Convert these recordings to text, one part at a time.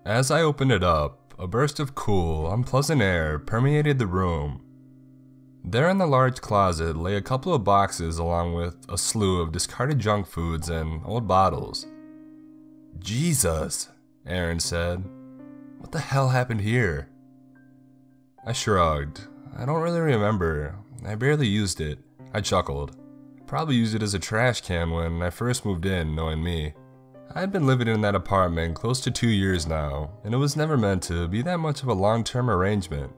As I opened it up, a burst of cool, unpleasant air permeated the room. There in the large closet lay a couple of boxes along with a slew of discarded junk foods and old bottles. "Jesus," Aaron said. "What the hell happened here?" I shrugged. I don't really remember. I barely used it. I chuckled. Probably used it as a trash can when I first moved in, knowing me. I had been living in that apartment close to 2 years now, and it was never meant to be that much of a long-term arrangement.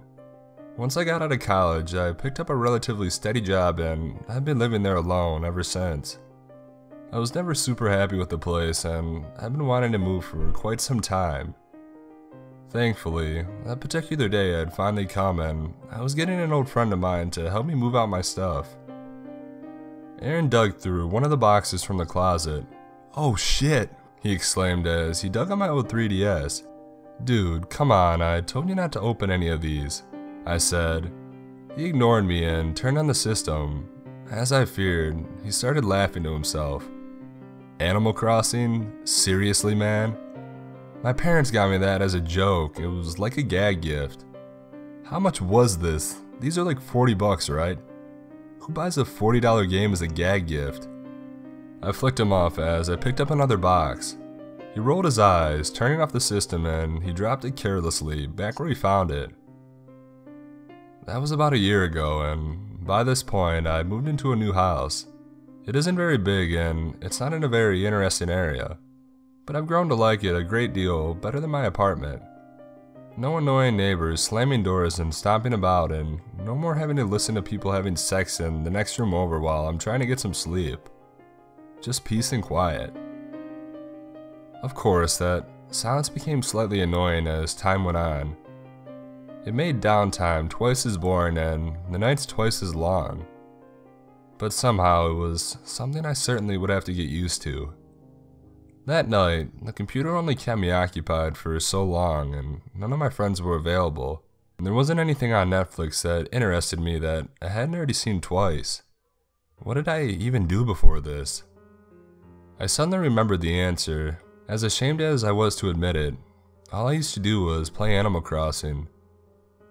Once I got out of college, I picked up a relatively steady job and I've been living there alone ever since. I was never super happy with the place and I've been wanting to move for quite some time. Thankfully, that particular day had finally come and I was getting an old friend of mine to help me move out my stuff. Aaron dug through one of the boxes from the closet. "Oh shit," he exclaimed as he dug on my old 3DS. "Dude, come on, I told you not to open any of these," I said. He ignored me and turned on the system. As I feared, he started laughing to himself. "Animal Crossing? Seriously, man?" My parents got me that as a joke. It was like a gag gift. How much was this? These are like $40, right? Who buys a $40 game as a gag gift? I flicked him off as I picked up another box. He rolled his eyes, turning off the system, and he dropped it carelessly back where he found it. That was about a year ago, and by this point I moved into a new house. It isn't very big and it's not in a very interesting area, but I've grown to like it a great deal better than my apartment. No annoying neighbors slamming doors and stomping about, and no more having to listen to people having sex in the next room over while I'm trying to get some sleep. Just peace and quiet. Of course, that silence became slightly annoying as time went on. It made downtime twice as boring and the nights twice as long. But somehow it was something I certainly would have to get used to. That night, the computer only kept me occupied for so long and none of my friends were available. And there wasn't anything on Netflix that interested me that I hadn't already seen twice. What did I even do before this? I suddenly remembered the answer. As ashamed as I was to admit it, all I used to do was play Animal Crossing.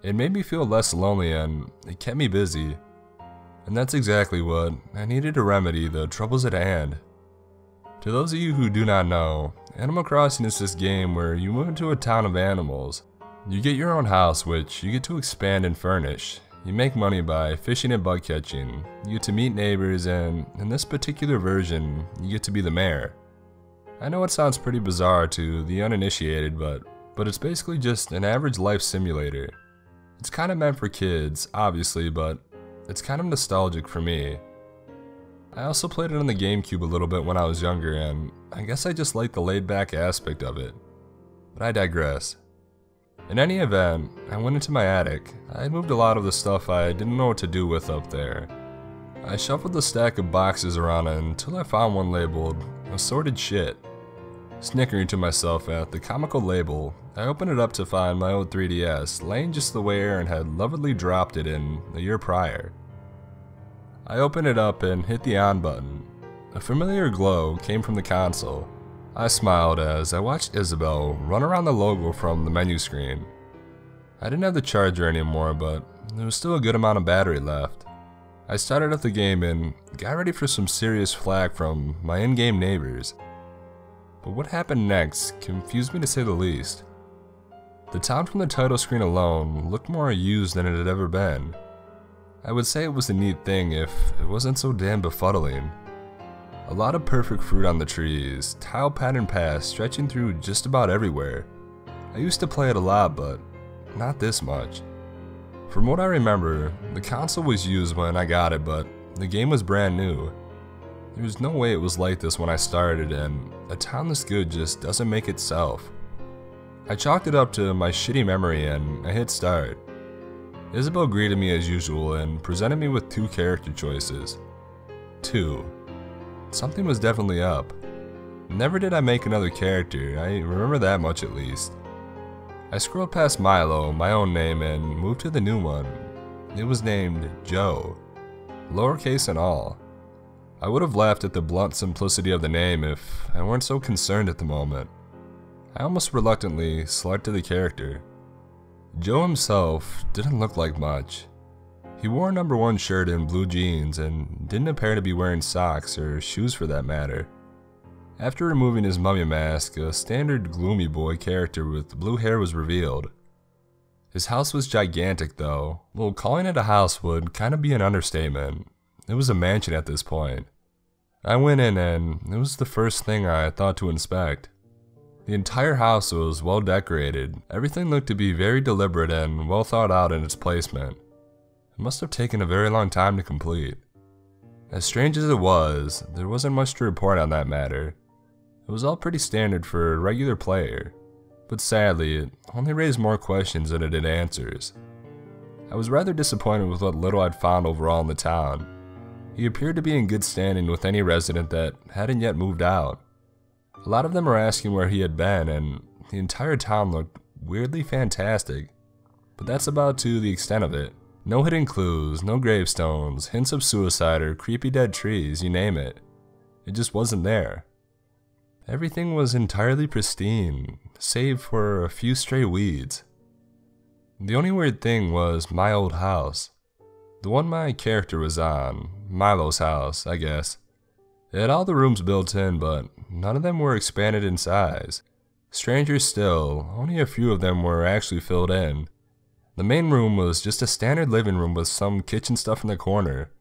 It made me feel less lonely and it kept me busy. And that's exactly what I needed to remedy the troubles at hand. To those of you who do not know, Animal Crossing is this game where you move into a town of animals. You get your own house, which you get to expand and furnish. You make money by fishing and bug catching. You get to meet neighbors, and in this particular version, you get to be the mayor. I know it sounds pretty bizarre to the uninitiated, but it's basically just an average life simulator. It's kind of meant for kids, obviously, but it's kind of nostalgic for me. I also played it on the GameCube a little bit when I was younger, and I guess I just like the laid-back aspect of it. But I digress. In any event, I went into my attic. I had moved a lot of the stuff I didn't know what to do with up there. I shuffled the stack of boxes around until I found one labeled Assorted Shit. Snickering to myself at the comical label, I opened it up to find my old 3DS laying just the way Aaron had lovingly dropped it in the year prior. I opened it up and hit the on button. A familiar glow came from the console. I smiled as I watched Isabel run around the logo from the menu screen. I didn't have the charger anymore, but there was still a good amount of battery left. I started up the game and got ready for some serious flack from my in-game neighbors. But what happened next confused me to say the least. The town from the title screen alone looked more used than it had ever been. I would say it was a neat thing if it wasn't so damn befuddling. A lot of perfect fruit on the trees, tile pattern paths stretching through just about everywhere. I used to play it a lot, but not this much. From what I remember, the console was used when I got it, but the game was brand new. There was no way it was like this when I started, and a town this good just doesn't make itself. I chalked it up to my shitty memory and I hit start. Isabel greeted me as usual and presented me with 2 character choices. 2. Something was definitely up. Never did I make another character, I remember that much at least. I scrolled past Milo, my own name, and moved to the new one. It was named Joe, lowercase and all. I would have laughed at the blunt simplicity of the name if I weren't so concerned at the moment. I almost reluctantly selected the character. Joe himself didn't look like much. He wore a number 1 shirt and blue jeans and didn't appear to be wearing socks or shoes for that matter. After removing his mummy mask, a standard gloomy boy character with blue hair was revealed. His house was gigantic though. Well, calling it a house would kind of be an understatement. It was a mansion at this point. I went in and it was the first thing I thought to inspect. The entire house was well decorated. Everything looked to be very deliberate and well thought out in its placement. It must have taken a very long time to complete. As strange as it was, there wasn't much to report on that matter. It was all pretty standard for a regular player, but sadly, it only raised more questions than it did answers. I was rather disappointed with what little I'd found overall in the town. He appeared to be in good standing with any resident that hadn't yet moved out. A lot of them were asking where he had been, and the entire town looked weirdly fantastic, but that's about to the extent of it. No hidden clues, no gravestones, hints of suicide or creepy dead trees, you name it. It just wasn't there. Everything was entirely pristine, save for a few stray weeds. The only weird thing was my old house. The one my character was on, Milo's house, I guess. It had all the rooms built in, but none of them were expanded in size. Stranger still, only a few of them were actually filled in. The main room was just a standard living room with some kitchen stuff in the corner.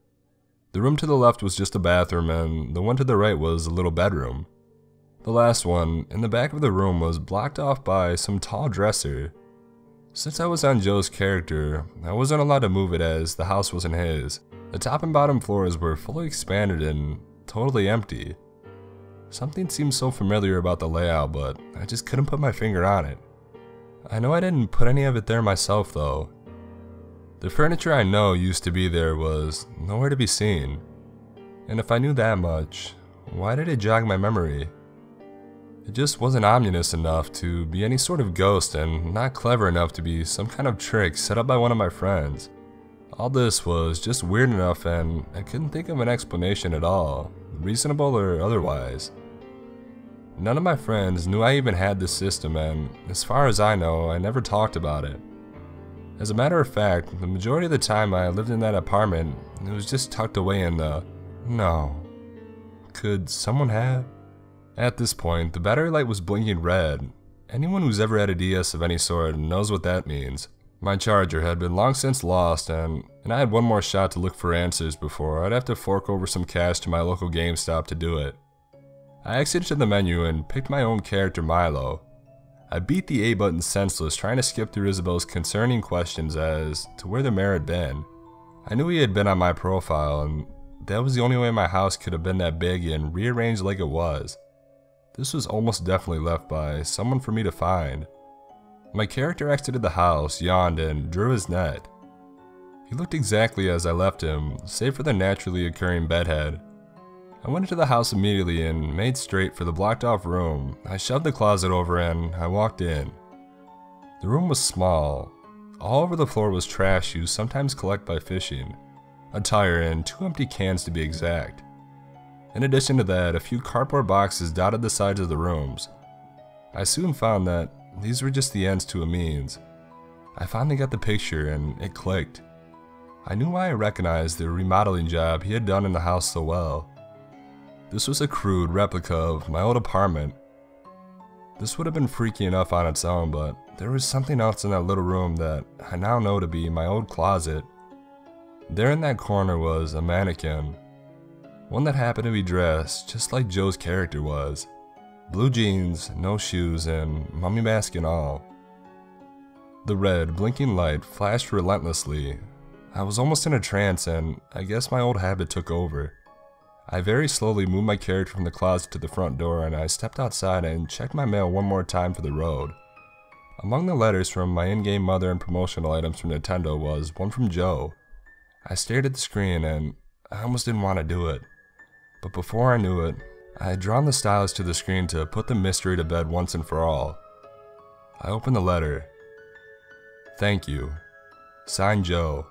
The room to the left was just a bathroom, and the one to the right was a little bedroom. The last one, in the back of the room, was blocked off by some tall dresser. Since I was on Joe's character, I wasn't allowed to move it as the house wasn't his. The top and bottom floors were fully expanded and totally empty. Something seemed so familiar about the layout, but I just couldn't put my finger on it. I know I didn't put any of it there myself though. The furniture I know used to be there was nowhere to be seen. And if I knew that much, why did it jog my memory? It just wasn't ominous enough to be any sort of ghost and not clever enough to be some kind of trick set up by one of my friends. All this was just weird enough and I couldn't think of an explanation at all, reasonable or otherwise. None of my friends knew I even had this system, and as far as I know, I never talked about it. As a matter of fact, the majority of the time I lived in that apartment, it was just tucked away in the... No. Could someone have? At this point, the battery light was blinking red. Anyone who's ever had a DS of any sort knows what that means. My charger had been long since lost, and I had one more shot to look for answers before I'd have to fork over some cash to my local GameStop to do it. I exited to the menu and picked my own character, Milo. I beat the A button senseless trying to skip through Isabel's concerning questions as to where the mayor had been. I knew he had been on my profile, and that was the only way my house could have been that big and rearranged like it was. This was almost definitely left by someone for me to find. My character exited the house, yawned, and drew his net. He looked exactly as I left him, save for the naturally occurring bedhead. I went into the house immediately and made straight for the blocked off room. I shoved the closet over and I walked in. The room was small. All over the floor was trash you sometimes collect by fishing. A tire and 2 empty cans to be exact. In addition to that, a few cardboard boxes dotted the sides of the rooms. I soon found that these were just the ends to a means. I finally got the picture and it clicked. I knew why I recognized the remodeling job he had done in the house so well. This was a crude replica of my old apartment. This would have been freaky enough on its own, but there was something else in that little room that I now know to be my old closet. There in that corner was a mannequin. One that happened to be dressed just like Joe's character was. Blue jeans, no shoes, and mummy mask and all. The red, blinking light flashed relentlessly. I was almost in a trance and I guess my old habit took over. I very slowly moved my character from the closet to the front door and I stepped outside and checked my mail one more time for the road. Among the letters from my in-game mother and promotional items from Nintendo was one from Joe. I stared at the screen and I almost didn't want to do it. But before I knew it, I had drawn the stylus to the screen to put the mystery to bed once and for all. I opened the letter. Thank you. Signed, Joe.